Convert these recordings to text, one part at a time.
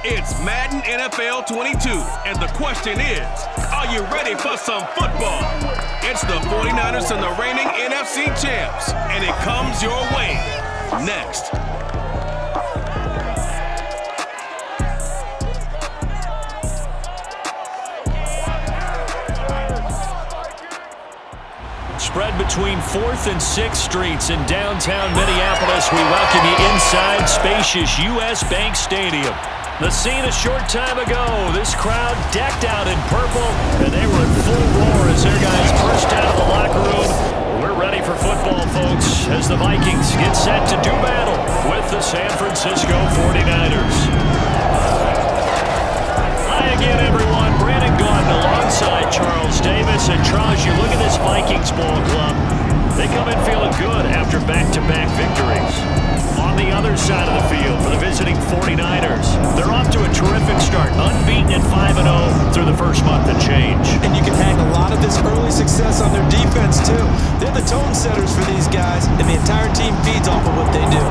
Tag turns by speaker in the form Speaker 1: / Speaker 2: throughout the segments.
Speaker 1: It's Madden NFL 22, and the question is, are you ready for some football? It's the 49ers and the reigning NFC champs, and it comes your way next.
Speaker 2: Spread between 4th and 6th Streets in downtown Minneapolis. We welcome you inside spacious U.S. Bank Stadium. The scene a short time ago. This crowd decked out in purple, and they were in full roar as their guys burst out of the locker room. We're ready for football, folks, as the Vikings get set to do battle with the San Francisco 49ers. Hi again, everyone. Brandon Gaudin alongside Charles Davis. And Charles, you look at this Vikings ball club. They come in feeling good after back-to-back victories. On the other side of the field for the visiting 49ers, they're off to a terrific start, unbeaten at 5-0 through the first month and change.
Speaker 3: And you can hang a lot of this early success on their defense, too. They're the tone setters for these guys, and the entire team feeds off of what they do.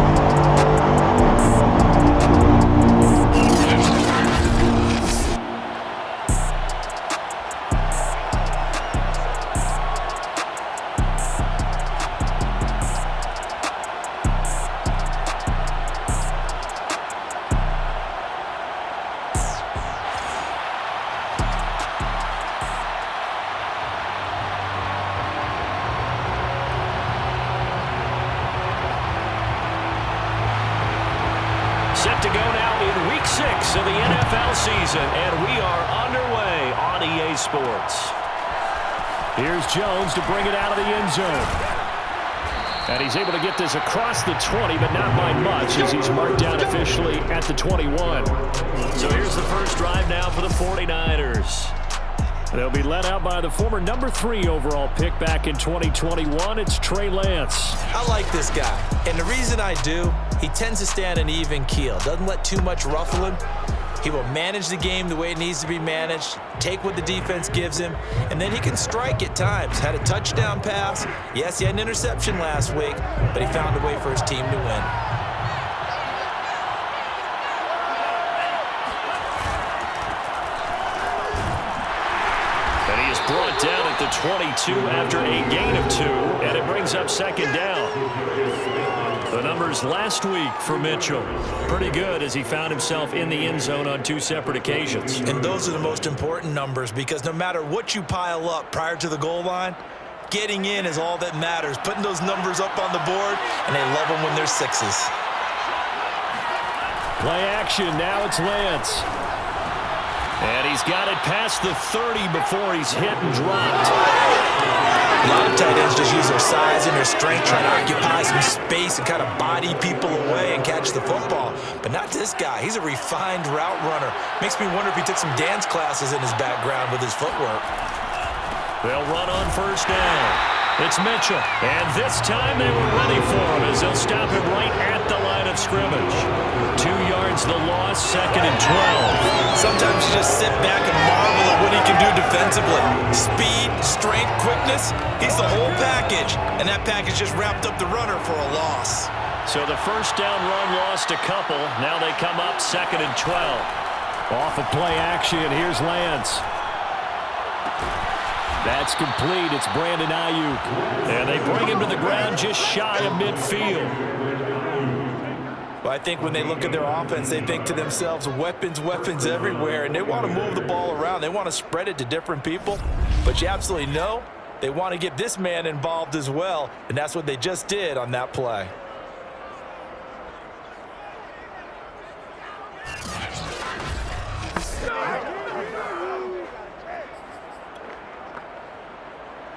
Speaker 2: Set to go now in Week 6 of the NFL season, and we are underway on EA Sports. Here's Jones to bring it out of the end zone. And he's able to get this across the 20, but not by much, as he's marked down officially at the 21. So here's the first drive now for the 49ers. They'll be led out by the former number 3 overall pick back in 2021. It's Trey Lance.
Speaker 3: I like this guy, and the reason I do, he tends to stay on an even keel. Doesn't let too much ruffle him. He will manage the game the way it needs to be managed, take what the defense gives him, and then he can strike at times. Had a touchdown pass. Yes, he had an interception last week, but he found a way for his team to win.
Speaker 2: And he is brought down at the 22 after a gain of 2, and it brings up second down. The numbers last week for Mitchell. Pretty good as he found himself in the end zone on 2 separate occasions.
Speaker 3: And those are the most important numbers because no matter what you pile up prior to the goal line, getting in is all that matters. Putting those numbers up on the board, and they love them when they're 6s.
Speaker 2: Play action, now it's Lance. And he's got it past the 30 before he's hit and dropped.
Speaker 3: A lot of tight ends just use their size and their strength, trying to occupy some space and kind of body people away and catch the football. But not this guy. He's a refined route runner. Makes me wonder if he took some dance classes in his background with his footwork.
Speaker 2: They'll run on first down. It's Mitchell. And this time they were ready for him as they'll stop him right at the line of scrimmage. 2 yards the loss, 2nd and 12.
Speaker 3: Sometimes you just sit back and marvel at what he can do defensively. Speed, strength, quickness, he's the whole package. And that package just wrapped up the runner for a loss.
Speaker 2: So the first down run lost a couple. Now they come up 2nd and 12. Off of play action, here's Lance. That's complete. It's Brandon Ayuk. And they bring him to the ground just shy of midfield.
Speaker 3: Well, I think when they look at their offense, they think to themselves, weapons, weapons everywhere, and they want to move the ball around. They want to spread it to different people. But you absolutely know they want to get this man involved as well, and that's what they just did on that play.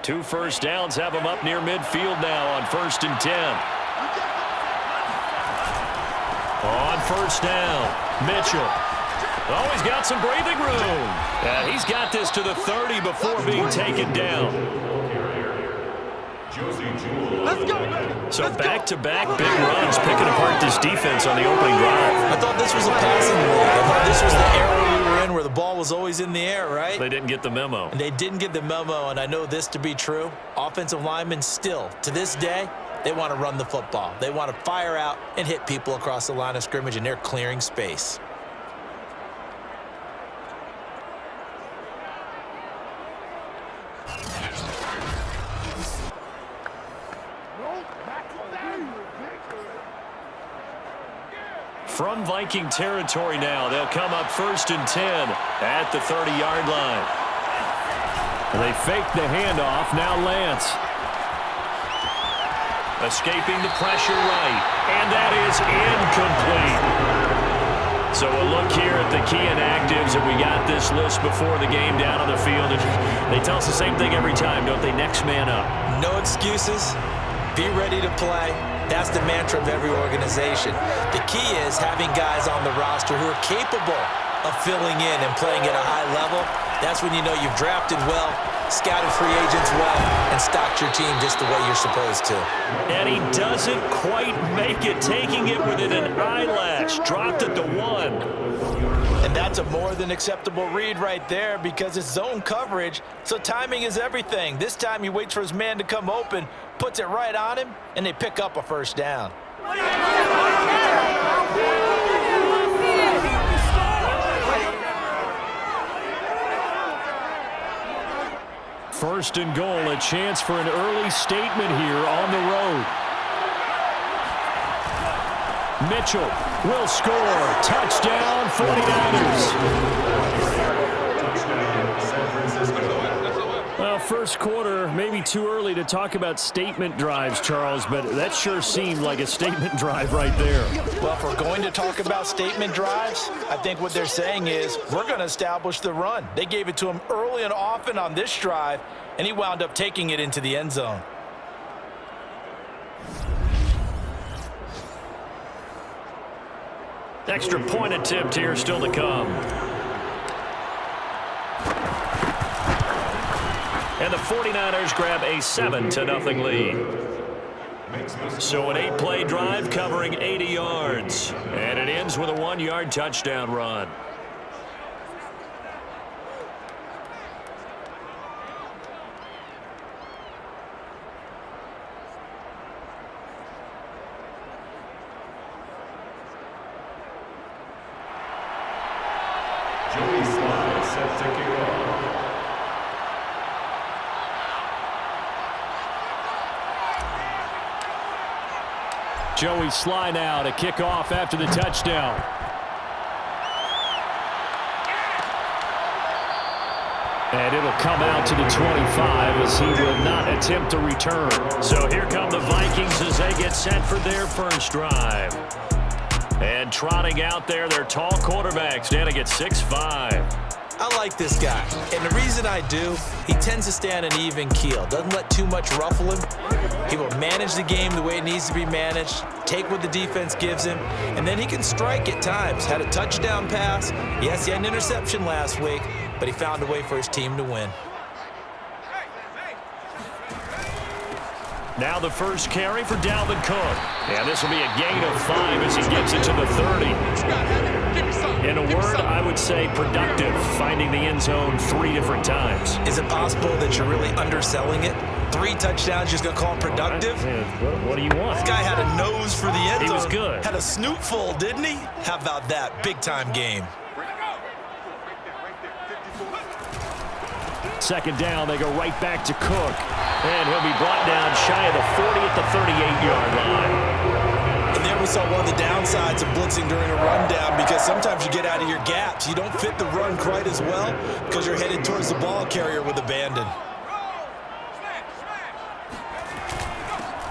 Speaker 2: Two first downs have him up near midfield now on 1st and 10. On first down, Mitchell. Oh, he's got some breathing room. And he's got this to the 30 before being taken down.
Speaker 4: Let's go.
Speaker 2: So back-to-back big runs picking apart this defense on the opening drive.
Speaker 3: I thought this was a passing league. I thought this was the era we were in where the ball was always in the air, right?
Speaker 2: They didn't get the memo.
Speaker 3: And they didn't get the memo, and I know this to be true. Offensive linemen still, to this day, they want to run the football. They want to fire out and hit people across the line of scrimmage, and they're clearing space.
Speaker 2: From Viking territory now, they'll come up 1st and 10 at the 30-yard line. They fake the handoff. Now Lance. Escaping the pressure right. And that is incomplete. So a look here at the key inactives, and we got this list before the game down on the field. And they tell us the same thing every time, don't they? Next man up.
Speaker 3: No excuses. Be ready to play. That's the mantra of every organization. The key is having guys on the roster who are capable of filling in and playing at a high level. That's when you know you've drafted well, scouted free agents well, and stocked your team just the way you're supposed to.
Speaker 2: And he doesn't quite make it, taking it within an eyelash. Dropped it to 1.
Speaker 3: And that's a more than acceptable read right there because it's zone coverage, so timing is everything. This time he waits for his man to come open, puts it right on him, and they pick up a first down.
Speaker 2: 1st and goal, a chance for an early statement here on the road. Mitchell will score. Touchdown, 49ers. Well, first quarter, maybe too early to talk about statement drives, Charles, but that sure seemed like a statement drive right there.
Speaker 3: Well, if we're going to talk about statement drives, I think what they're saying is we're going to establish the run. They gave it to him early and often on this drive, and he wound up taking it into the end zone.
Speaker 2: Extra point attempt here still to come. And the 49ers grab a 7-0 lead. So an 8-play drive covering 80 yards. And it ends with a 1-yard touchdown run.
Speaker 4: Set to kick off.
Speaker 2: Joey Sly now to kick off after the touchdown. And it'll come out to the 25 as he will not attempt a return. So here come the Vikings as they get set for their first drive. And trotting out there, their tall quarterback standing at 6'5".
Speaker 3: I like this guy, and the reason I do, he tends to stay on an even keel. Doesn't let too much ruffle him. He will manage the game the way it needs to be managed, take what the defense gives him, and then he can strike at times. Had a touchdown pass. Yes, he had an interception last week, but he found a way for his team to win.
Speaker 2: Now the first carry for Dalvin Cook. And this will be a gain of 5 as he gets it to the 30. In a word, I would say productive, finding the end zone 3 different times.
Speaker 3: Is it possible that you're really underselling it? 3 touchdowns, just going to call him productive?
Speaker 2: What do you want?
Speaker 3: This guy had a nose for the end zone.
Speaker 2: He was good.
Speaker 3: Had a snoot full, didn't he? How about that? Big-time game.
Speaker 2: Second down, they go right back to Cook. And he'll be brought down shy of the 40 at the 38-yard line.
Speaker 3: And there we saw one of the downsides of blitzing during a rundown because sometimes you get out of your gaps. You don't fit the run quite as well because you're headed towards the ball carrier with abandon.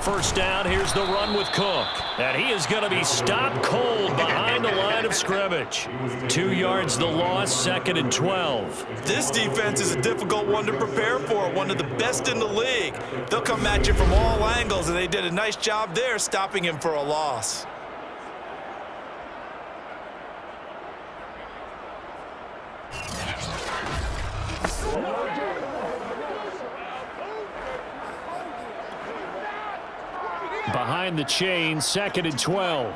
Speaker 2: First down, here's the run with Cook. And he is going to be stopped cold behind the line of scrimmage. 2 yards the loss, 2nd and 12.
Speaker 3: This defense is a difficult one to prepare for, one of the best in the league. They'll come at you from all angles, and they did a nice job there stopping him for a loss.
Speaker 2: Behind the chain, 2nd and 12.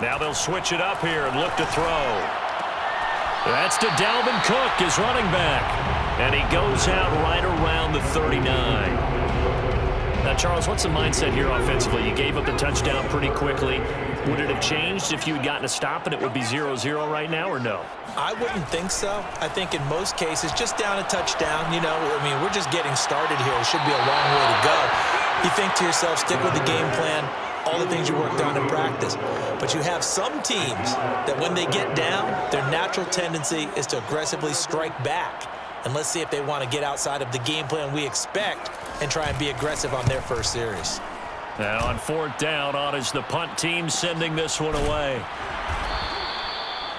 Speaker 2: Now they'll switch it up here and look to throw. That's to Dalvin Cook, his running back. And he goes out right around the 39. Now, Charles, what's the mindset here offensively? You gave up the touchdown pretty quickly. Would it have changed if you had gotten a stop and it would be 0-0 right now, or no?
Speaker 3: I wouldn't think so. I think in most cases, just down a touchdown, you know, I mean, we're just getting started here. It should be a long way to go. You think to yourself, stick with the game plan, all the things you worked on in practice. But you have some teams that when they get down, their natural tendency is to aggressively strike back. And let's see if they want to get outside of the game plan we expect and try and be aggressive on their first series.
Speaker 2: Now on 4th down, on is the punt team sending this one away.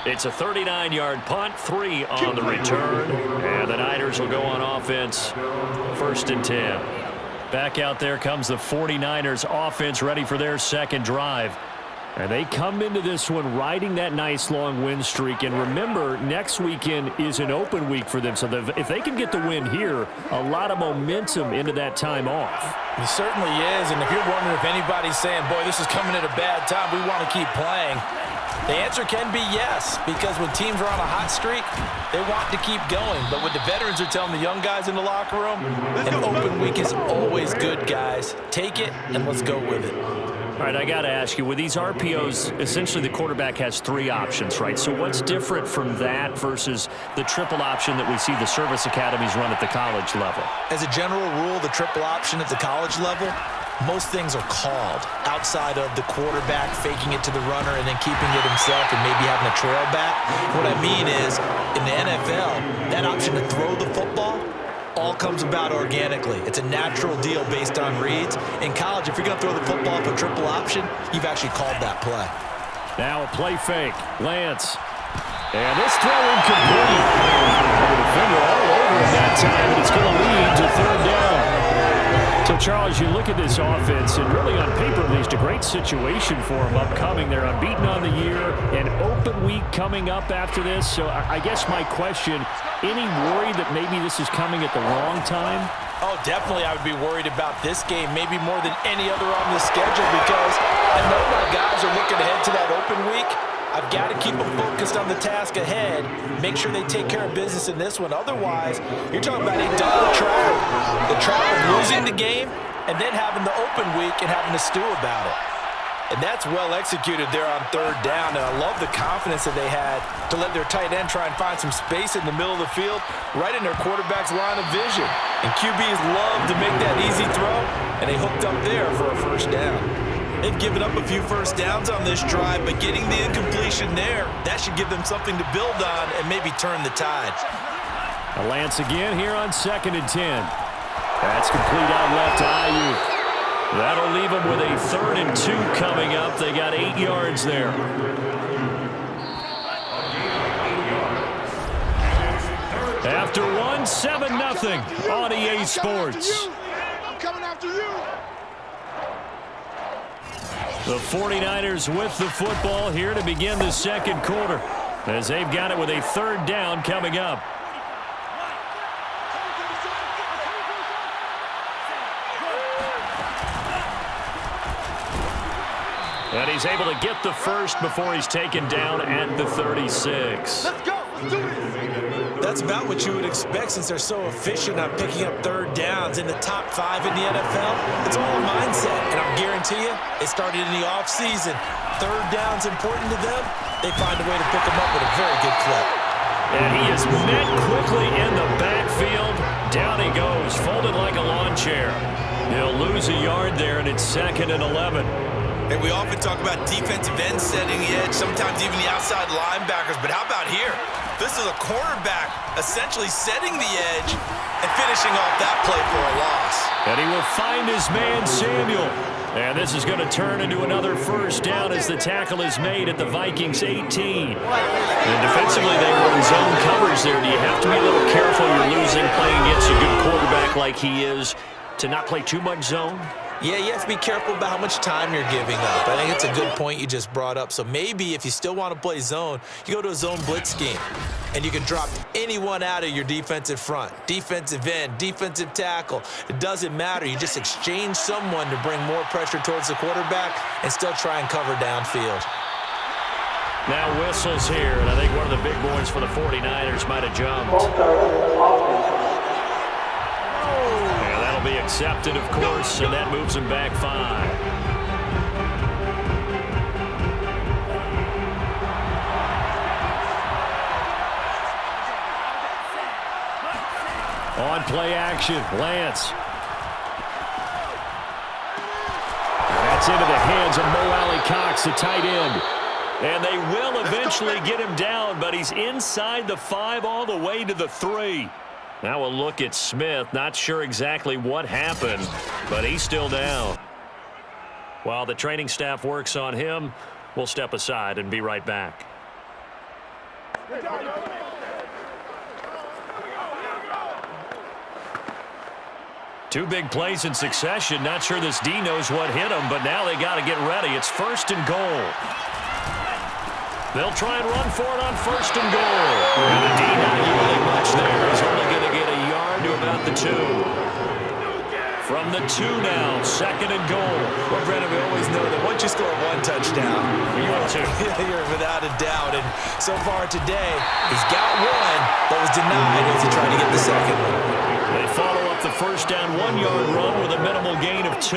Speaker 2: It's a 39-yard punt, 3 on the return, and the Niners will go on offense, 1st and 10. Back out there comes the 49ers offense ready for their second drive. And they come into this one riding that nice long win streak. And remember, next weekend is an open week for them. So if they can get the win here, a lot of momentum into that time off.
Speaker 3: It certainly is. And if you're wondering if anybody's saying, boy, this is coming at a bad time, we want to keep playing, the answer can be yes. Because when teams are on a hot streak, they want to keep going. But what the veterans are telling the young guys in the locker room, an open week is always good, guys. Take it and let's go with it.
Speaker 2: All right, I got to ask you, with these RPOs, essentially the quarterback has 3 options, right? So what's different from that versus the triple option that we see the service academies run at the college level?
Speaker 3: As a general rule, the triple option at the college level, most things are called outside of the quarterback faking it to the runner and then keeping it himself and maybe having a trail back. What I mean is, in the NFL, that option to throw the football all comes about organically. It's a natural deal based on reads. In college, if you're going to throw the football up a triple option, you've actually called that play.
Speaker 2: Now a play fake. Lance. And this throw incomplete. The defender all over him that time, and it's going to lead to 3rd down. So, Charles, you look at this offense, and really on paper at least, a great situation for them upcoming. They're unbeaten on the year, an open week coming up after this. So I guess my question, any worry that maybe this is coming at the wrong time?
Speaker 3: Oh, definitely I would be worried about this game, maybe more than any other on the schedule, because I know my guys are looking ahead to that open week. I've got to keep them focused on the task ahead, make sure they take care of business in this one. Otherwise, you're talking about a double trap. The trap of losing the game and then having the open week and having to stew about it. And that's well executed there on 3rd down, and I love the confidence that they had to let their tight end try and find some space in the middle of the field, right in their quarterback's line of vision. And QBs love to make that easy throw, and they hooked up there for a 1st down. They've given up a few 1st downs on this drive, but getting the incompletion there, that should give them something to build on and maybe turn the tide.
Speaker 2: A Lance again here on 2nd and 10. That's complete out left to Ayuk. That'll leave them with a 3rd and 2 coming up. They got 8 yards there. After 1, 7-0 on EA Sports.
Speaker 5: I'm coming after you.
Speaker 2: The 49ers with the football here to begin the 2nd quarter, as they've got it with a 3rd down coming up. And he's able to get the first before he's taken down at the 36.
Speaker 5: Let's go. Let's do it.
Speaker 3: That's about what you would expect since they're so efficient on picking up 3rd downs in the top 5 in the NFL. It's all a mindset, and I'll guarantee you it started in the offseason. 3rd down's important to them. They find a way to pick them up with a very good clip.
Speaker 2: And he is met quickly in the backfield. Down he goes, folded like a lawn chair. He'll lose a yard there, and it's 2nd and 11.
Speaker 3: And we often talk about defensive ends setting the edge, sometimes even the outside linebackers. But how about here? This is a cornerback essentially setting the edge and finishing off that play for a loss.
Speaker 2: And he will find his man, Samuel. And this is going to turn into another 1st down as the tackle is made at the Vikings 18. And defensively, they were in zone covers there. Do you have to be a little careful? You're losing playing against a good quarterback like he is to not play too much zone?
Speaker 3: Yeah, you have to be careful about how much time you're giving up. I think it's a good point you just brought up. So maybe if you still want to play zone, you go to a zone blitz scheme, and you can drop anyone out of your defensive front, defensive end, defensive tackle. It doesn't matter. You just exchange someone to bring more pressure towards the quarterback and still try and cover downfield.
Speaker 2: Now whistles here, and I think one of the big boys for the 49ers might have jumped. Be accepted, of course, and that moves him back 5. On play action, Lance. It's into the hands of Mo Cox, the tight end. And they will eventually get him down, but he's inside the 5 all the way to the 3. Now a look at Smith. Not sure exactly what happened, but he's still down. While the training staff works on him, we'll step aside and be right back. Two big plays in succession. Not sure this D knows what hit him, but now they got to get ready. It's 1st and goal. They'll try and run for it on 1st and goal. And the D not really much there. He's only going to get a yard to about the 2. From the 2 now, 2nd and goal.
Speaker 3: Well, Brennan, we always know that once you score 1 touchdown, you're without a doubt. And so far today, he's got 1 that was denied as he tried to get the 2nd one.
Speaker 2: They follow up the 1st down 1-yard run with a minimal gain of 2.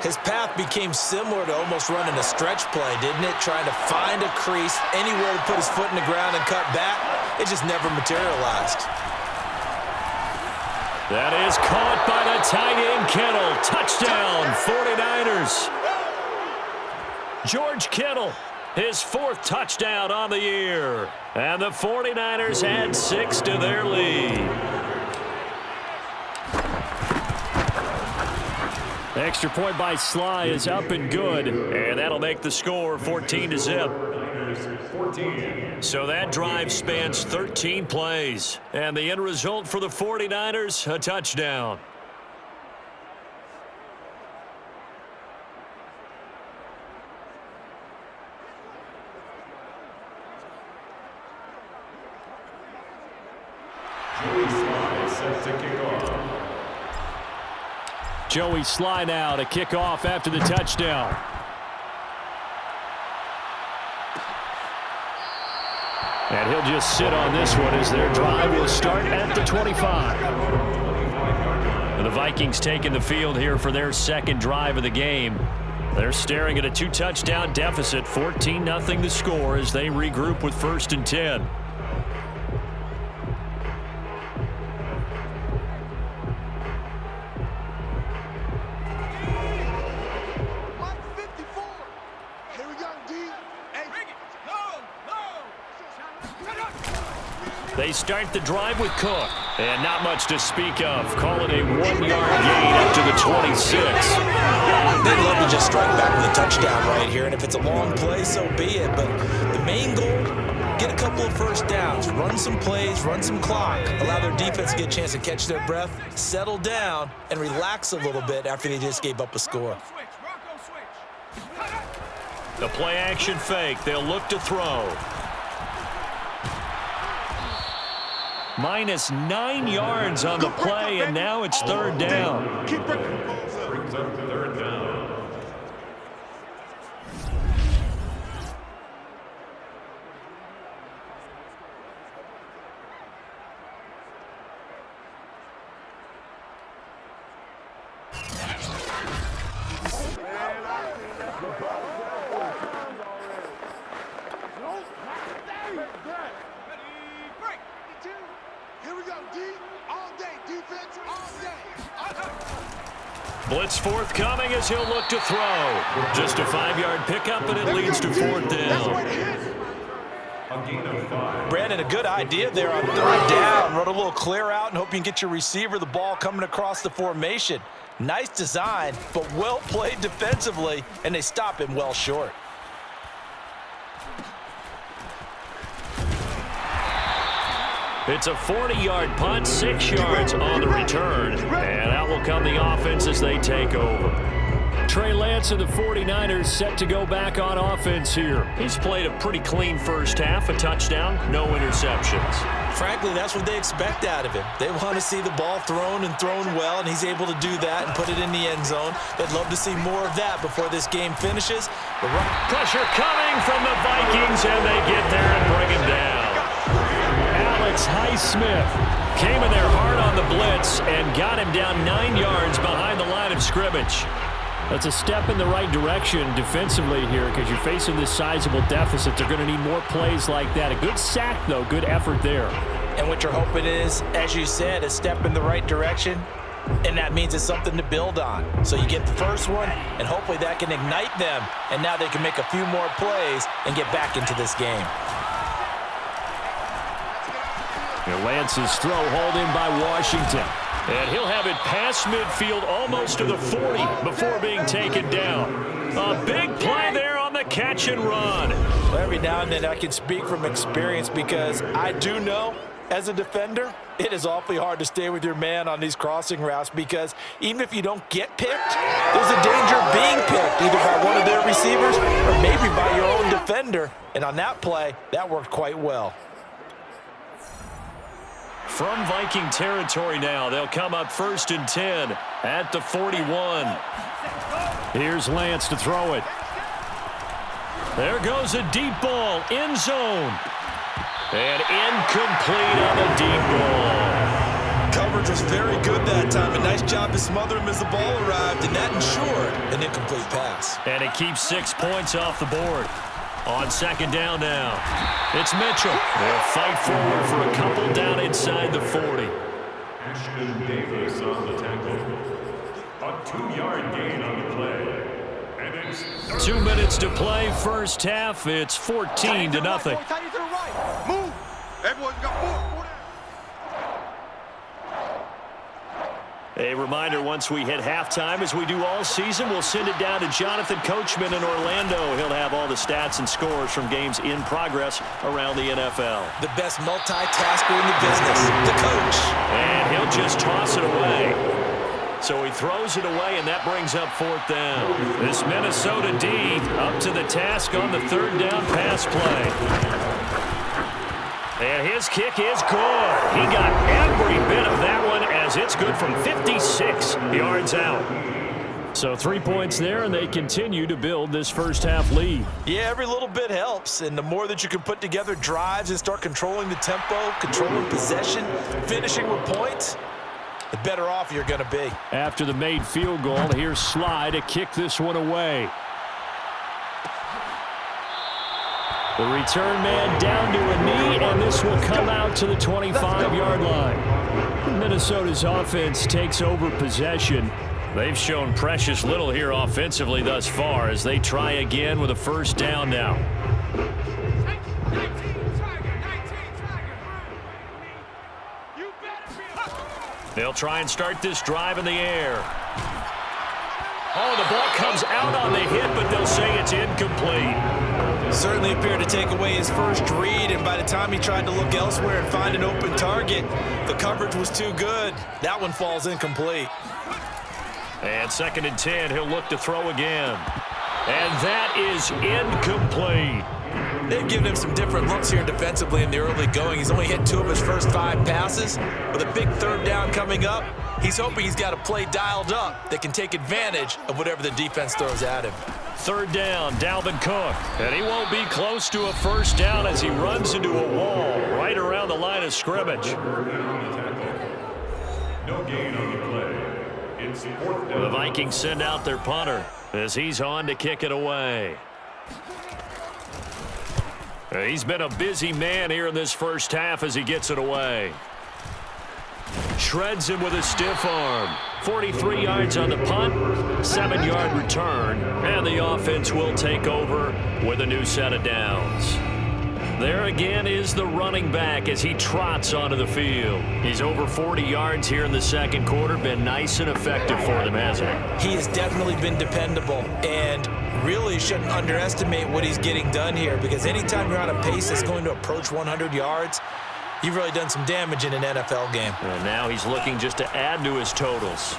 Speaker 3: His path became similar to almost running a stretch play, didn't it? Trying to find a crease, anywhere to put his foot in the ground and cut back. It just never materialized.
Speaker 2: That is caught by the tight end, Kittle. Touchdown, 49ers. George Kittle, his 4th touchdown on the year. And the 49ers add 6 to their lead. Extra point by Sly is up and good, and that'll make the score 14-0. So that drive spans 13 plays, and the end result for the 49ers, a touchdown.
Speaker 4: Set to kick off.
Speaker 2: Joey Sly now to kick off after the touchdown. And he'll just sit on this one as their drive will start at the 25. And the Vikings taking the field here for their 2nd drive of the game. They're staring at a 2-touchdown deficit, 14-0 the score as they regroup with 1st and 10. They start the drive with Cook. And not much to speak of. Call it a 1-yard gain up to the 26.
Speaker 3: They'd love to just strike back with a touchdown right here. And if it's a long play, so be it. But the main goal, get a couple of 1st downs. Run some plays, run some clock. Allow their defense to get a chance to catch their breath, settle down, and relax a little bit after they just gave up a score.
Speaker 2: The play action fake. They'll look to throw. Minus 9 yards on the play, and now it's 3rd down.
Speaker 4: Brings up 3rd down.
Speaker 2: Blitz forthcoming as he'll look to throw. Just a 5-yard pickup, and it leads to 4th down.
Speaker 3: Brandon, a good idea there on 3rd down. Run a little clear out and hope you can get your receiver the ball coming across the formation. Nice design, but well played defensively, and they stop him well short.
Speaker 2: It's a 40-yard punt, 6 yards on the return. And out will come the offense as they take over. Trey Lance of the 49ers set to go back on offense here. He's played a pretty clean first half, a touchdown, no interceptions.
Speaker 3: Frankly, that's what they expect out of him. They want to see the ball thrown and thrown well, and he's able to do that and put it in the end zone. They'd love to see more of that before this game finishes.
Speaker 2: Pressure coming from the Vikings, and they get there and bring him down. Alex Highsmith came in there hard on the blitz and got him down 9 yards behind the line of scrimmage. That's a step in the right direction defensively here because you're facing this sizable deficit. They're going to need more plays like that. A good sack, though. Good effort there.
Speaker 3: And what you're hoping is, as you said, a step in the right direction. and that means it's something to build on. So you get the first one, and hopefully that can ignite them, and now they can make a few more plays and get back into this game.
Speaker 2: Lance's throw hauled in by Washington. And he'll have it past midfield almost to the 40 before being taken down. A big play there on the catch and run.
Speaker 3: Well, every now and then I can speak from experience because I do know as a defender, it is awfully hard to stay with your man on these crossing routes because even if you don't get picked, there's a danger of being picked either by one of their receivers or maybe by your own defender. And on that play, that worked quite well.
Speaker 2: From Viking territory now, they'll come up 1st and 10 at the 41. Here's Lance to throw it. There goes a deep ball, end zone. And incomplete on the deep ball.
Speaker 3: Coverage was very good that time. A nice job to smother him as the ball arrived, and that ensured an incomplete pass.
Speaker 2: And it keeps 6 points off the board. On 2nd down now, it's Mitchell. They'll fight forward for a couple down inside the 40.
Speaker 4: Ashton Davis on the tackle. A 2-yard gain on the play. And it's
Speaker 2: 2 minutes to play, first half. It's 14-0.
Speaker 5: Move. Everyone's got 4.
Speaker 2: A reminder, once we hit halftime, as we do all season, we'll send it down to Jonathan Coachman in Orlando. He'll have all the stats and scores from games in progress around the NFL.
Speaker 3: The best multitasker in the business, the coach.
Speaker 2: And he'll just toss it away. So he throws it away, and that brings up 4th down. This Minnesota D up to the task on the 3rd down pass play. And his kick is good. He got every bit of that one as it's good from 56 yards out. So 3 points there, and they continue to build this first half lead.
Speaker 3: Yeah, every little bit helps, and the more that you can put together drives and start controlling the tempo, controlling possession, finishing with points, the better off you're going to be.
Speaker 2: After the made field goal, here's Sly to kick this one away. The return man down to a knee, and this will come out to the 25-yard line. Minnesota's offense takes over possession. They've shown precious little here offensively thus far as they try again with a 1st down now. They'll try and start this drive in the air. Oh, the ball comes out on the hit, but they'll say it's incomplete.
Speaker 3: Certainly appeared to take away his first read, and by the time he tried to look elsewhere and find an open target, the coverage was too good. That one falls incomplete.
Speaker 2: And 2nd and 10, he'll look to throw again. And that is incomplete.
Speaker 3: They've given him some different looks here defensively in the early going. He's only hit 2 of his first 5 passes. With a big 3rd down coming up, he's hoping he's got a play dialed up that can take advantage of whatever the defense throws at him.
Speaker 2: 3rd down, Dalvin Cook. And he won't be close to a 1st down as he runs into a wall right around the line of scrimmage.
Speaker 4: no gain on the play. It's 4th down.
Speaker 2: The Vikings send out their punter as he's on to kick it away. He's been a busy man here in this first half as he gets it away. Shreds him with a stiff arm. 43 yards on the punt, 7-yard return, and the offense will take over with a new set of downs. There again is the running back as he trots onto the field. He's over 40 yards here in the 2nd quarter. Been nice and effective for them, hasn't he?
Speaker 3: He has definitely been dependable, and really shouldn't underestimate what he's getting done here, because anytime you're on a pace that's going to approach 100 yards, you've really done some damage in an NFL game.
Speaker 2: And now he's looking just to add to his totals.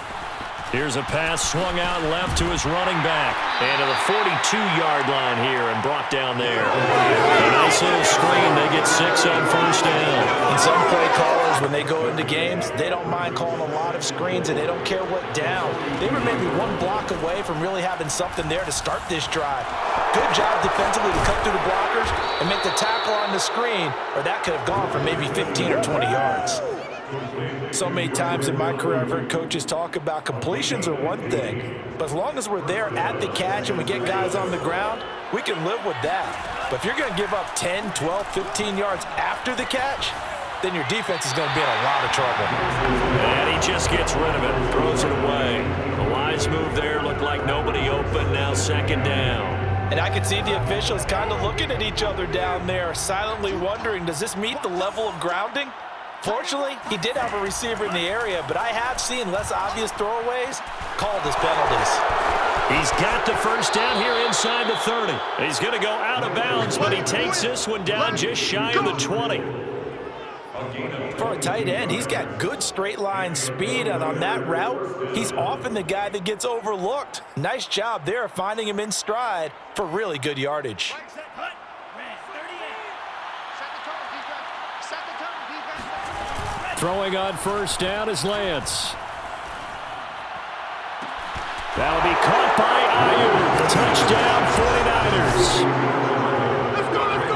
Speaker 2: Here's a pass swung out left to his running back. And to the 42-yard line here and brought down there. A nice little screen. They get 6 on 1st down.
Speaker 3: And some play callers, when they go into games, they don't mind calling a lot of screens, and they don't care what down. They were maybe 1 block away from really having something there to start this drive. Good job defensively to cut through the blockers and make the tackle on the screen, or that could have gone for maybe 15 or 20 yards. So many times in my career I've heard coaches talk about completions are one thing, but as long as we're there at the catch and we get guys on the ground, we can live with that. But if you're going to give up 10, 12, 15 yards after the catch, then your defense is going to be in a lot of trouble.
Speaker 2: And he just gets rid of it, throws it away. A wise move there, looked like nobody open, now second down.
Speaker 3: And I can see the officials kind of looking at each other down there, silently wondering, does this meet the level of grounding? Fortunately, he did have a receiver in the area, but I have seen less obvious throwaways called as penalties.
Speaker 2: He's got the first down here inside the 30. He's going to go out of bounds, but he takes this one down just shy of the 20.
Speaker 3: For a tight end, he's got good straight line speed, and on that route, he's often the guy that gets overlooked. Nice job there finding him in stride for really good yardage.
Speaker 2: Throwing on first down is Lance. That'll be caught by Ayuk. Touchdown 49ers.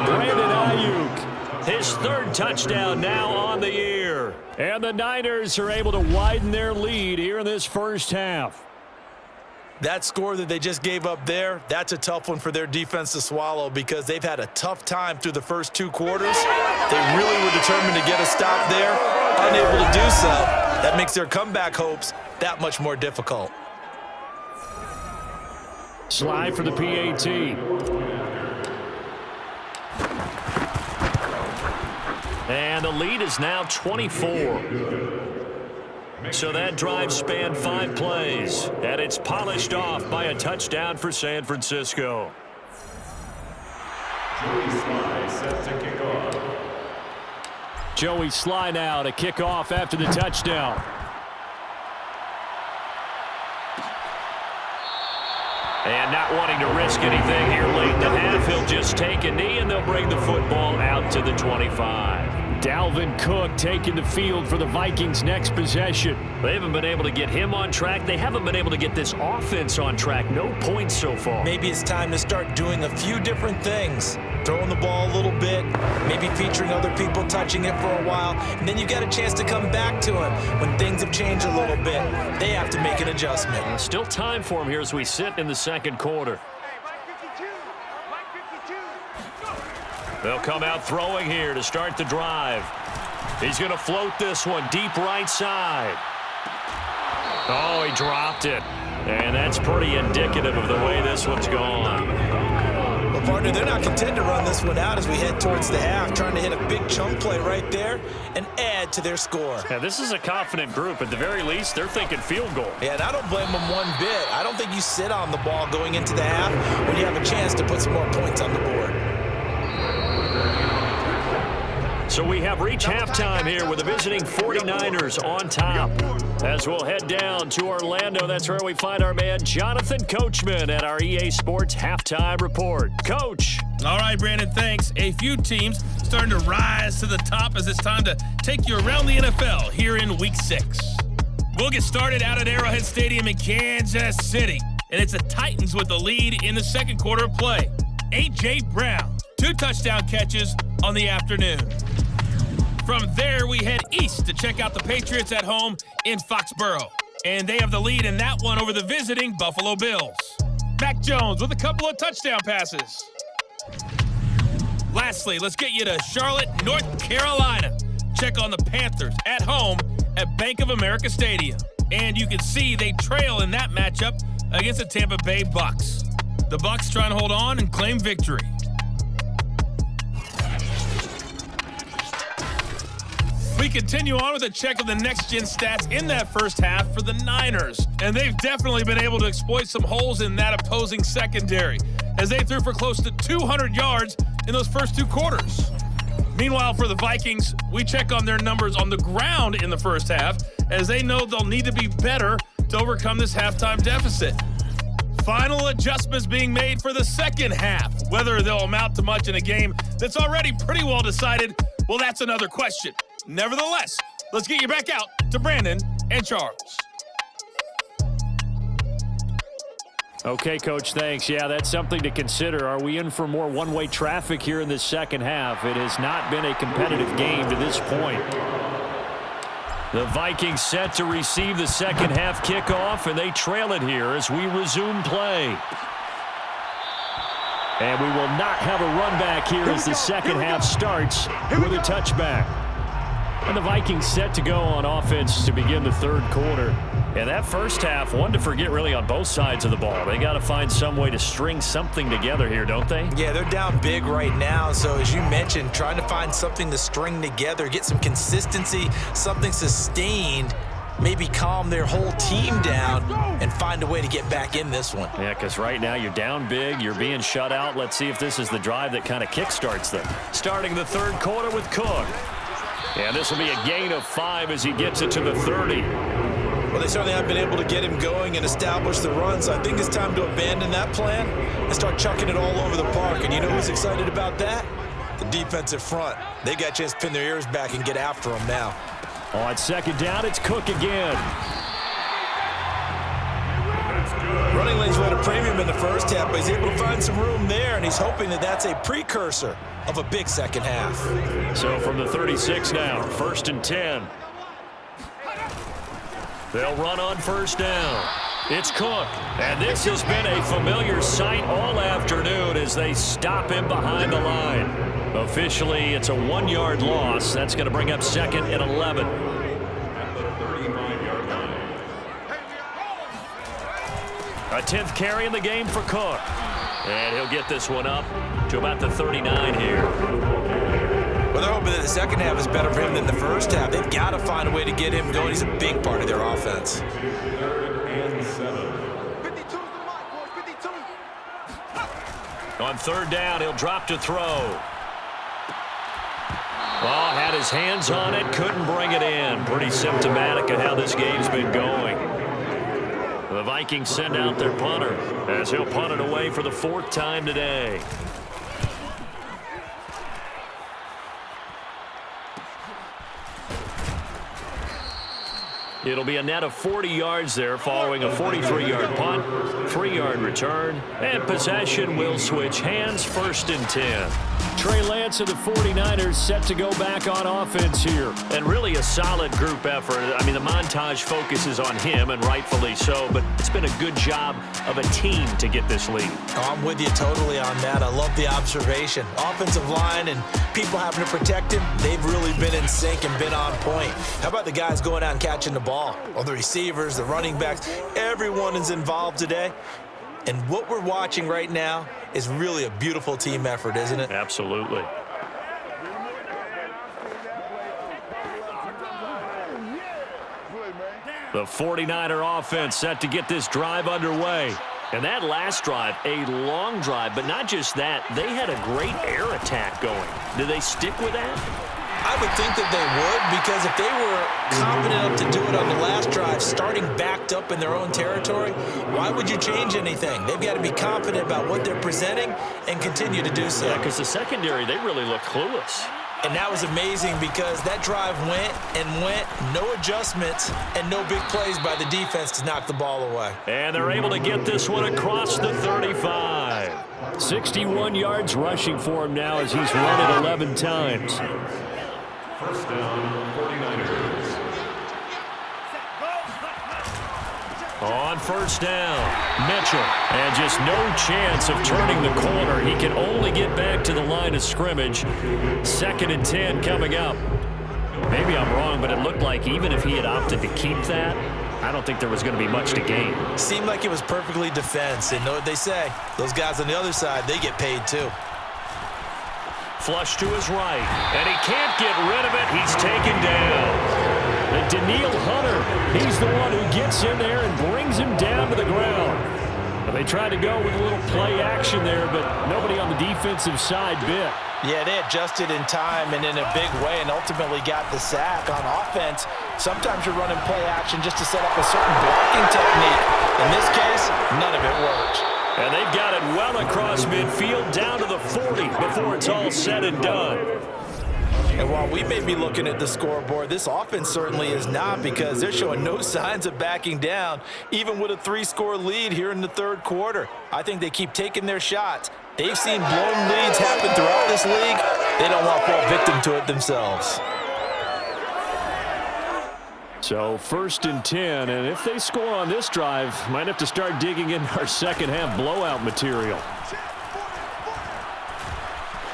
Speaker 2: Brandon Ayuk, his third touchdown now on the year. And the Niners are able to widen their lead here in this first half.
Speaker 3: That score that they just gave up there, that's a tough one for their defense to swallow because they've had a tough time through the first 2 quarters. They really were determined to get a stop there, unable to do so. That makes their comeback hopes that much more difficult.
Speaker 2: Slide for the PAT. And the lead is now 24. So that drive spanned 5 plays, and it's polished off by a touchdown for San Francisco.
Speaker 4: Joey Sly set to kick off.
Speaker 2: Joey Sly now to kick off after the touchdown. And not wanting to risk anything here late in the half, he'll just take a knee, and they'll bring the football out to the 25. Dalvin Cook taking the field for the Vikings' next possession. They haven't been able to get him on track. They haven't been able to get this offense on track. No points so far.
Speaker 3: Maybe it's time to start doing a few different things. Throwing the ball a little bit, maybe featuring other people touching it for a while, and then you get a chance to come back to him when things have changed a little bit. They have to make an adjustment.
Speaker 2: Still time for him here as we sit in the second quarter. They'll come out throwing here to start the drive. He's going to float this one deep right side. Oh, he dropped it. And that's pretty indicative of the way this one's gone.
Speaker 3: Well, partner, they're not content to run this one out as we head towards the half, trying to hit a big chunk play right there and add to their score.
Speaker 2: Yeah, this is a confident group. At the very least, they're thinking field goal.
Speaker 3: Yeah, and I don't blame them one bit. I don't think you sit on the ball going into the half when you have a chance to put some more points on the board.
Speaker 2: So we have reached halftime here with the visiting 49ers on top. As we'll head down to Orlando, that's where we find our man Jonathan Coachman at our EA Sports Halftime Report. Coach.
Speaker 6: All right, Brandon, thanks. A few teams starting to rise to the top as it's time to take you around the NFL here in Week 6. We'll get started out at Arrowhead Stadium in Kansas City, and it's the Titans with the lead in the second quarter of play. A.J. Brown, 2 touchdown catches on the afternoon. From there, we head east to check out the Patriots at home in Foxborough. And they have the lead in that one over the visiting Buffalo Bills. Mac Jones with a couple of touchdown passes. Lastly, let's get you to Charlotte, North Carolina. Check on the Panthers at home at Bank of America Stadium. And you can see they trail in that matchup against the Tampa Bay Bucks. The Bucks trying to hold on and claim victory. We continue on with a check of the next-gen stats in that first half for the Niners. And they've definitely been able to exploit some holes in that opposing secondary as they threw for close to 200 yards in those first 2 quarters. Meanwhile, for the Vikings, we check on their numbers on the ground in the first half as they know they'll need to be better to overcome this halftime deficit. Final adjustments being made for the second half. Whether they'll amount to much in a game that's already pretty well decided, well, that's another question. Nevertheless, let's get you back out to Brandon and Charles.
Speaker 2: Okay, Coach, thanks. Yeah, that's something to consider. Are we in for more one-way traffic here in the second half? It has not been a competitive game to this point. The Vikings set to receive the second half kickoff, and they trail it here as we resume play. And we will not have a run back here as the second half starts with a touchback. And the Vikings set to go on offense to begin the third quarter. And that first half, one to forget really on both sides of the ball. They got to find some way to string something together here, don't they?
Speaker 3: Yeah, they're down big right now. So as you mentioned, trying to find something to string together, get some consistency, something sustained, maybe calm their whole team down and find a way to get back in this one.
Speaker 2: Yeah, because right now you're down big, you're being shut out. Let's see if this is the drive that kind of kickstarts them. Starting the third quarter with Cook. And this will be a gain of 5 as he gets it to the 30.
Speaker 3: Well, they certainly haven't been able to get him going and establish the run, so I think it's time to abandon that plan and start chucking it all over the park. And you know who's excited about that? The defensive front. They got a chance to pin their ears back and get after him now.
Speaker 2: On second down, it's Cook again.
Speaker 3: Running lanes were at a premium in the first half, but he's able to find some room there, and he's hoping that that's a precursor of a big second half.
Speaker 2: So from the 36 now, 1st and 10. They'll run on first down. It's Cook. And this has been a familiar sight all afternoon as they stop him behind the line. Officially, it's a 1-yard loss. That's going to bring up 2nd and 11.
Speaker 4: At the 35-yard line.
Speaker 2: A 10th carry in the game for Cook. And he'll get this one up to about the 39 here.
Speaker 3: Well, they're hoping that the second half is better for him than the first half. They've got to find a way to get him going. He's a big part of their offense.
Speaker 4: 3rd and 7.
Speaker 5: 52's the mark, boys. 52.
Speaker 2: On third down, he'll drop to throw. Well, had his hands on it, couldn't bring it in. Pretty symptomatic of how this game's been going. The Vikings send out their punter as he'll punt it away for the 4th time today. It'll be a net of 40 yards there following a 43-yard punt, 3-yard return, and possession will switch hands, 1st and 10. Trey Lance of the 49ers set to go back on offense here. And really a solid group effort. I mean, the montage focuses on him, and rightfully so, but it's been a good job of a team to get this lead.
Speaker 3: Oh, I'm with you totally on that. I love the observation. Offensive line and people having to protect him, they've really been in sync and been on point. How about the guys going out and catching the ball? Well, the receivers, the running backs, everyone is involved today. And what we're watching right now is really a beautiful team effort, isn't it?
Speaker 2: Absolutely. The 49er offense set to get this drive underway. And that last drive, a long drive, but not just that, they had a great air attack going. Do they stick with that?
Speaker 3: I would think that they would, because if they were confident enough to do it on the last drive, starting backed up in their own territory, why would you change anything? They've got to be confident about what they're presenting and continue to do so.
Speaker 2: Yeah, because the secondary, they really look clueless.
Speaker 3: And that was amazing because that drive went and went, no adjustments, and no big plays by the defense to knock the ball away.
Speaker 2: And they're able to get this one across the 35. 61 yards rushing for him now as he's run it 11 times.
Speaker 4: 1st down, 49ers.
Speaker 2: On first down, Mitchell. And just no chance of turning the corner. He can only get back to the line of scrimmage. 2nd and 10 coming up. Maybe I'm wrong, but it looked like even if he had opted to keep that, I don't think there was going to be much to gain.
Speaker 3: Seemed like it was perfectly defense. And know what they say? Those guys on the other side, they get paid too.
Speaker 2: Flush to his right, and he can't get rid of it. He's taken down. And Daniil Hunter, he's the one who gets in there and brings him down to the ground. But they tried to go with a little play action there, but nobody on the defensive side bit.
Speaker 3: Yeah, they adjusted in time and in a big way and ultimately got the sack. On offense, sometimes you're running play action just to set up a certain blocking technique. In this case, none of it worked.
Speaker 2: And they've got it well across midfield down to the 40 before it's all said and done.
Speaker 3: And while we may be looking at the scoreboard, this offense certainly is not, because they're showing no signs of backing down, even with a 3-score lead here in the third quarter. I think they keep taking their shots. They've seen blown leads happen throughout this league. They don't want to fall victim to it themselves.
Speaker 2: So 1st and 10, and if they score on this drive, might have to start digging in our second half blowout material.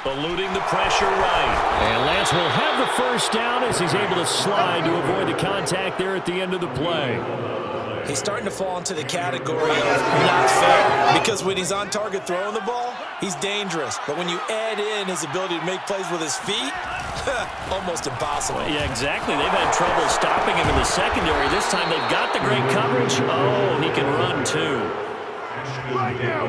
Speaker 2: eluding the pressure right. And Lance will have the first down as he's able to slide to avoid the contact there at the end of the play.
Speaker 3: He's starting to fall into the category of not fair, because when he's on target throwing the ball, he's dangerous. But when you add in his ability to make plays with his feet, almost impossible.
Speaker 2: Yeah, exactly. They've had trouble stopping him in the secondary. This time they've got the great coverage. Oh, he can run too.
Speaker 4: Right now.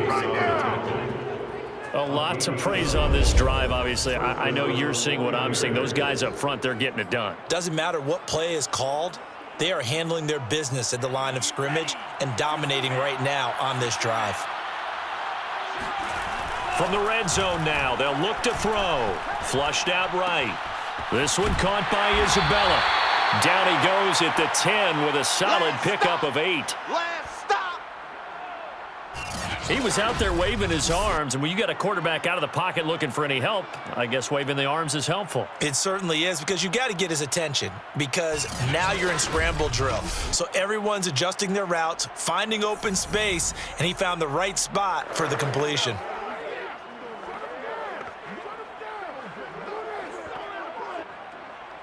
Speaker 2: A lot to praise on this drive, obviously. I know you're seeing what I'm seeing. Those guys up front, they're getting it done.
Speaker 3: Doesn't matter what play is called. They are handling their business at the line of scrimmage and dominating right now on this drive.
Speaker 2: From the red zone now, they'll look to throw. Flushed out right. This one caught by Isabella. Down he goes at the 10 with a solid pickup of 8. He was out there waving his arms, and when you got a quarterback out of the pocket looking for any help, I guess waving the arms is helpful.
Speaker 3: It certainly is, because you got to get his attention, because now you're in scramble drill. So everyone's adjusting their routes, finding open space, and he found the right spot for the completion.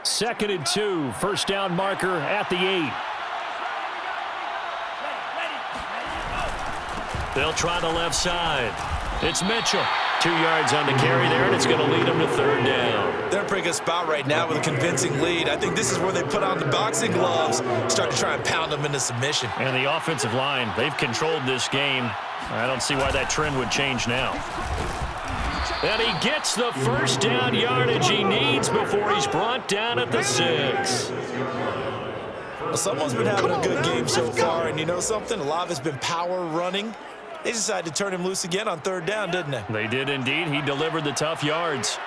Speaker 2: Second and 2, first down marker at the 8. They'll try the left side. It's Mitchell. 2 yards on the carry there, and it's going to lead them to third down.
Speaker 3: They're in a pretty good spot right now with a convincing lead. I think this is where they put on the boxing gloves, start to try and pound them into submission.
Speaker 2: And the offensive line, they've controlled this game. I don't see why that trend would change now. And he gets the first down yardage he needs before he's brought down at the 6.
Speaker 3: Well, someone's been having a good game so far, and you know something? A lot of it's been power running. They decided to turn him loose again on third down, didn't they?
Speaker 2: They did indeed. He delivered the tough yards.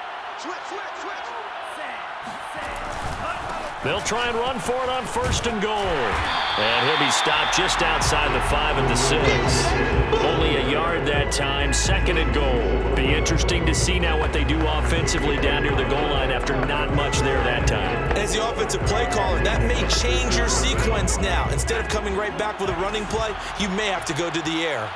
Speaker 2: They'll try and run for it on first and goal. And he'll be stopped just outside the 5 at the 6. Only a yard that time, second and goal. Be interesting to see now what they do offensively down near the goal line after not much there that time.
Speaker 3: As the offensive play caller, that may change your sequence now. Instead of coming right back with a running play, you may have to go to the air.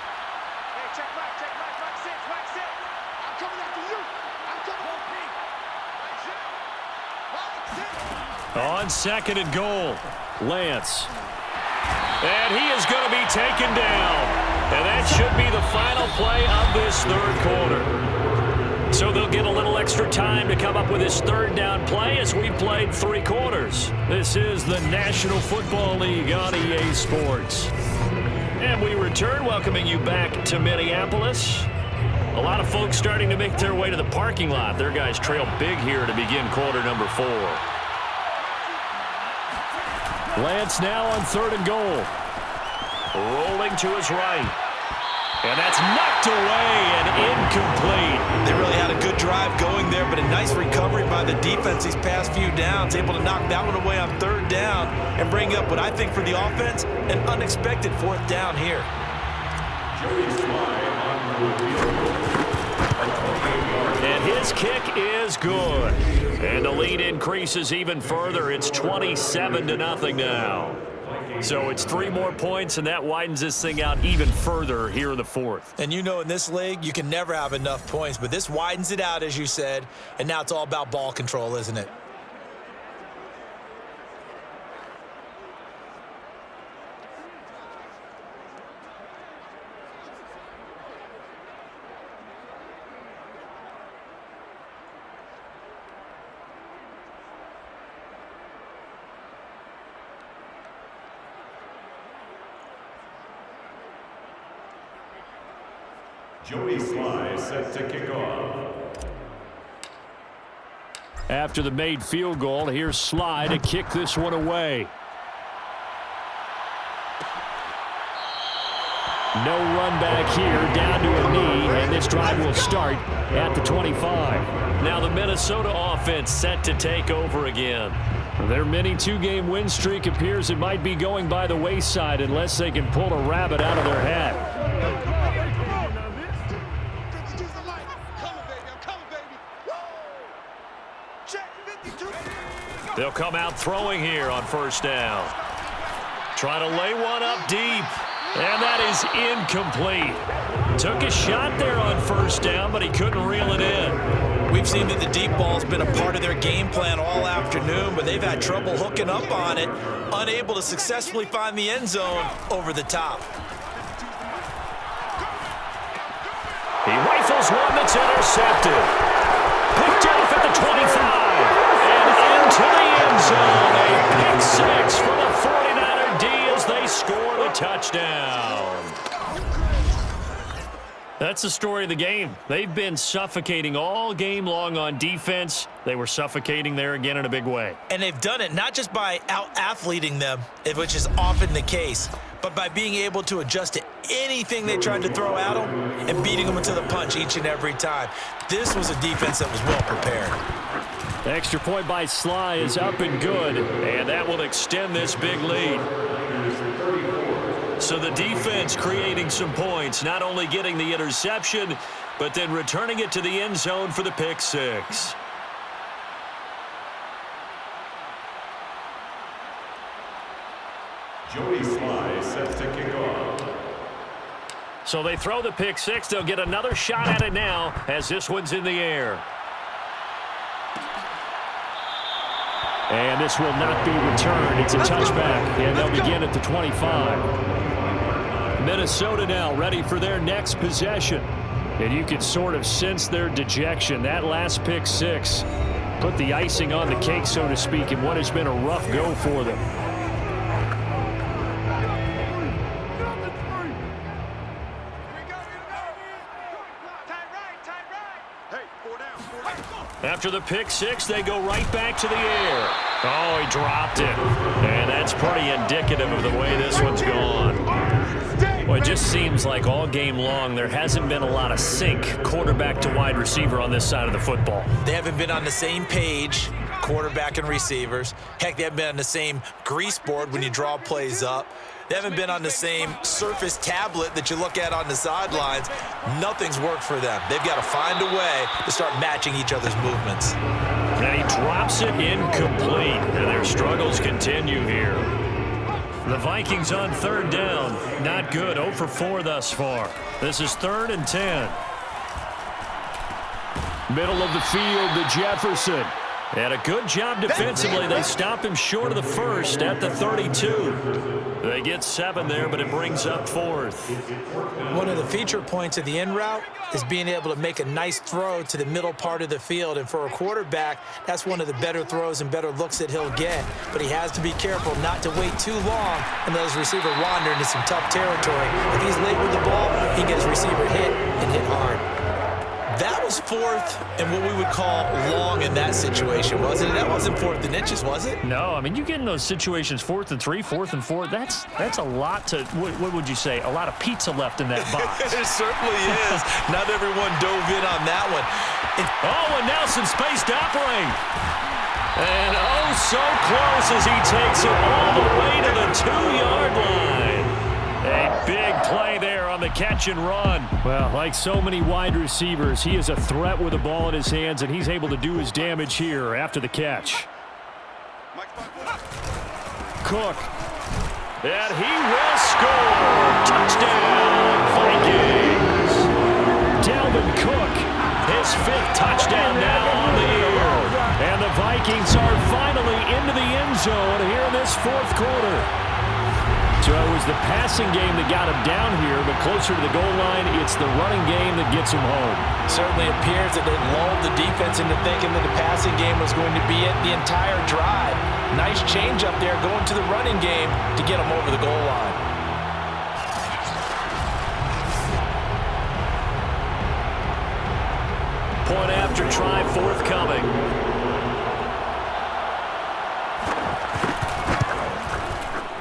Speaker 2: On second and goal, Lance. And he is going to be taken down. And that should be the final play of this third quarter. So they'll get a little extra time to come up with this third down play as we've played 3 quarters. This is the National Football League on EA Sports. And we return, welcoming you back to Minneapolis. A lot of folks starting to make their way to the parking lot. Their guys trail big here to begin quarter number 4. Lance now on third and goal. Rolling to his right. And that's knocked away and incomplete.
Speaker 3: They really had a good drive going there, but a nice recovery by the defense these past few downs, able to knock that one away on third down and bring up what I think for the offense, an unexpected 4th down here.
Speaker 2: And his kick is good. And the lead increases even further. It's 27-0 now. So it's 3 more points, and that widens this thing out even further here in the 4th.
Speaker 3: And you know in this league, you can never have enough points, but this widens it out, as you said, and now it's all about ball control, isn't it?
Speaker 4: Joey Sly set to kick off.
Speaker 2: After the made field goal, here's Sly to kick this one away. No run back here, down to a knee, and this drive will start at the 25. Now the Minnesota offense set to take over again. Their mini 2-game win streak appears it might be going by the wayside unless they can pull a rabbit out of their hat. They'll come out throwing here on first down. Trying to lay one up deep. And that is incomplete. Took a shot there on first down, but he couldn't reel it in.
Speaker 3: We've seen that the deep ball's been a part of their game plan all afternoon, but they've had trouble hooking up on it, unable to successfully find the end zone over the top.
Speaker 2: He rifles one that's intercepted. Picked off at the 25. And into the end zone. A pick six for the 49er D as they score the touchdown. That's the story of the game. They've been suffocating all game long on defense. They were suffocating there again in a big way.
Speaker 3: And they've done it not just by out-athleting them, which is often the case, but by being able to adjust to anything they tried to throw at them and beating them into the punch each and every time. This was a defense that was well prepared.
Speaker 2: The extra point by Sly is up and good, and that will extend this big lead. So the defense creating some points, not only getting the interception, but then returning it to the end zone for the pick six.
Speaker 4: Joey Sly set to kick off.
Speaker 2: So they throw the pick six. They'll get another shot at it now as this one's in the air. And this will not be returned. It's a touchback, and they'll begin at the 25. Minnesota now ready for their next possession. And you can sort of sense their dejection. That last pick six put the icing on the cake, so to speak, in what has been a rough go for them. After the pick six, they go right back to the air. Oh, he dropped it. And that's pretty indicative of the way this one's gone. Well, it just seems like all game long there hasn't been a lot of sync quarterback to wide receiver on this side of the football.
Speaker 3: They haven't been on the same page, quarterback and receivers. Heck, they haven't been on the same grease board when you draw plays up. They haven't been on the same Surface tablet that you look at on the sidelines. Nothing's worked for them. They've got to find a way to start matching each other's movements.
Speaker 2: And he drops it incomplete, and their struggles continue here. The Vikings on third down. Not good. 0 for 4 thus far. This is 3rd and 10. Middle of the field to Jefferson. And a good job defensively. They stop him short of the first at the 32. They get 7 there, but it brings up 4th.
Speaker 3: One of the feature points of the in route is being able to make a nice throw to the middle part of the field. And for a quarterback, that's one of the better throws and better looks that he'll get. But he has to be careful not to wait too long and let his receiver wander into some tough territory. If he's late with the ball, he can get his receiver hit and hit hard. That was 4th and what we would call long in that situation, wasn't it? That wasn't 4th and inches, was it?
Speaker 2: No, I mean, you get in those situations 4th and 3, 4th and 4. That's a lot to, what would you say, a lot of pizza left in that box.
Speaker 3: It certainly is. Not everyone dove in on that one.
Speaker 2: And now some space to operate. And so close as he takes it all the way to the 2-yard line. A big play there on the catch and run. Well, like so many wide receivers, he is a threat with the ball in his hands, and he's able to do his damage here after the catch. Cook. And he will score. Touchdown, Vikings. Dalvin Cook, his 5th touchdown now on the year. And the Vikings are finally into the end zone here in this 4th quarter. So it was the passing game that got him down here, but closer to the goal line, it's the running game that gets him home.
Speaker 3: Certainly appears that it lulled the defense into thinking that the passing game was going to be it the entire drive. Nice change up there going to the running game to get him over the goal line.
Speaker 2: Point after try forthcoming.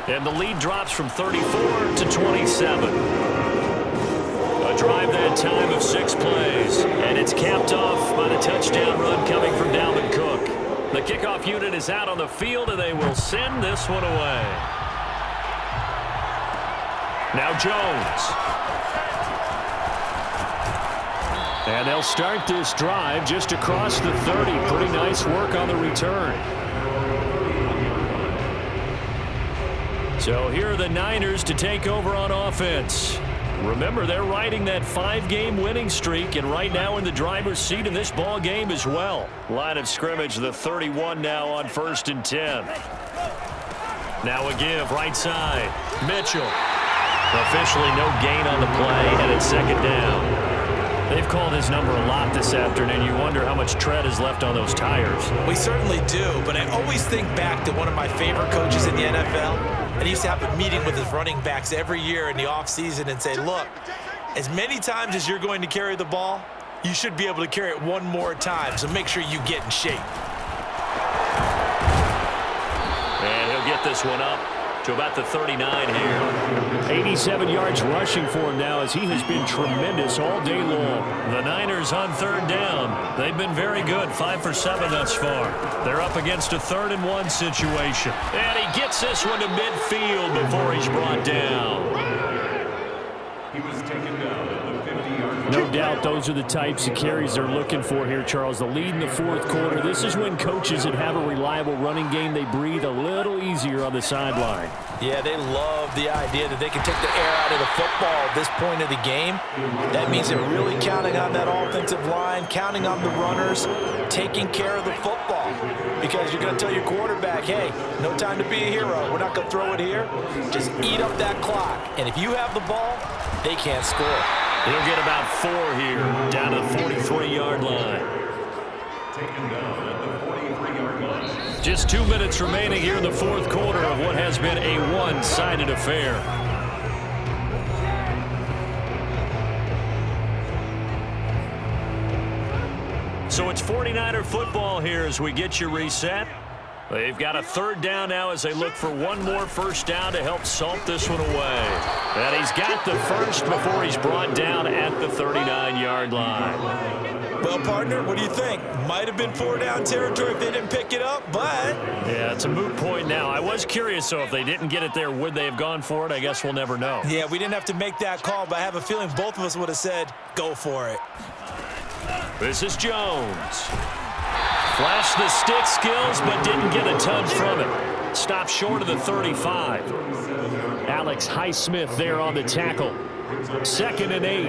Speaker 2: And the lead drops from 34 to 27. A drive that time of 6 plays. And it's capped off by the touchdown run coming from Dalvin Cook. The kickoff unit is out on the field, and they will send this one away. Now Jones. And they'll start this drive just across the 30. Pretty nice work on the return. So here are the Niners to take over on offense. Remember, they're riding that 5-game winning streak, and right now in the driver's seat in this ball game as well. Line of scrimmage, the 31 now on 1st and 10. Now a give, right side. Mitchell. Officially no gain on the play, and it's 2nd down. They've called his number a lot this afternoon. You wonder how much tread is left on those tires.
Speaker 3: We certainly do, but I always think back to one of my favorite coaches in the NFL. And he used to have a meeting with his running backs every year in the offseason and say, look, as many times as you're going to carry the ball, you should be able to carry it one more time, so make sure you get in shape.
Speaker 2: And he'll get this one up to about the 39 here. 87 yards rushing for him now as he has been tremendous all day long. The Niners on 3rd down. They've been very good, 5 for 7 thus far. They're up against a 3rd and 1 situation. And he gets this one to midfield before he's brought down.
Speaker 4: He was taken down at the 50-yard line.
Speaker 2: No doubt those are the types of carries they're looking for here, Charles. The lead in the 4th quarter. This is when coaches that have a reliable running game, they breathe a little easier on the sideline.
Speaker 3: Yeah, they love the idea that they can take the air out of the football at this point of the game. That means they're really counting on that offensive line, counting on the runners, taking care of the football. Because you're going to tell your quarterback, hey, no time to be a hero. We're not going to throw it here. Just eat up that clock. And if you have the ball, they can't score.
Speaker 2: He'll get about 4 here, down to the 43-yard line.
Speaker 4: Taken down at the 43-yard line.
Speaker 2: Just 2 minutes remaining here in the 4th quarter of what has been a one-sided affair. So it's 49er football here as we get you reset. They've got a 3rd down now as they look for one more 1st down to help salt this one away. And he's got the first before he's brought down at the 39-yard line.
Speaker 3: Well, partner, what do you think? Might have been 4-down territory if they didn't pick it up, but...
Speaker 2: Yeah, it's a moot point now. I was curious, so if they didn't get it there, would they have gone for it? I guess we'll never know.
Speaker 3: Yeah, we didn't have to make that call, but I have a feeling both of us would have said, go for it.
Speaker 2: This is Jones. Flashed the stick skills, but didn't get a ton from it. Stopped short of the 35. Alex Highsmith there on the tackle. 2nd and 8.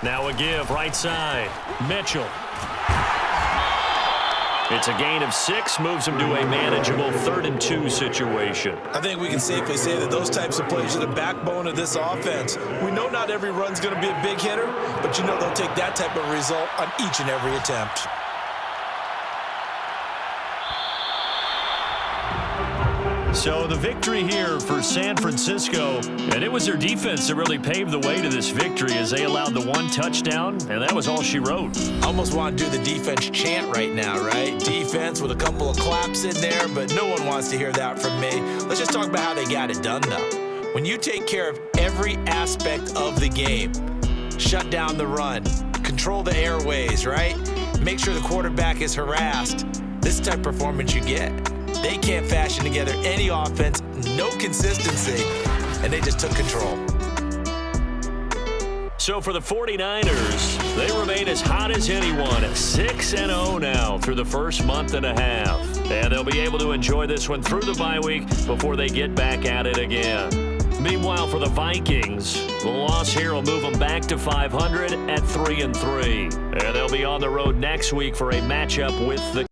Speaker 2: Now a give, right side. Mitchell. It's a gain of 6, moves him to a manageable 3rd and 2 situation.
Speaker 3: I think we can safely say that those types of plays are the backbone of this offense. We know not every run's going to be a big hitter, but you know they'll take that type of result on each and every attempt.
Speaker 2: So the victory here for San Francisco, and it was their defense that really paved the way to this victory as they allowed the 1 touchdown, and that was all she wrote.
Speaker 3: I almost want to do the defense chant right now, right? Defense with a couple of claps in there, but no one wants to hear that from me. Let's just talk about how they got it done, though. When you take care of every aspect of the game, shut down the run, control the airways, right? Make sure the quarterback is harassed. This type of performance you get. They can't fashion together any offense, no consistency, and they just took control.
Speaker 2: So for the 49ers, they remain as hot as anyone at 6-0 now through the first month and a half. And they'll be able to enjoy this one through the bye week before they get back at it again. Meanwhile, for the Vikings, the loss here will move them back to 500 at 3-3. And they'll be on the road next week for a matchup with the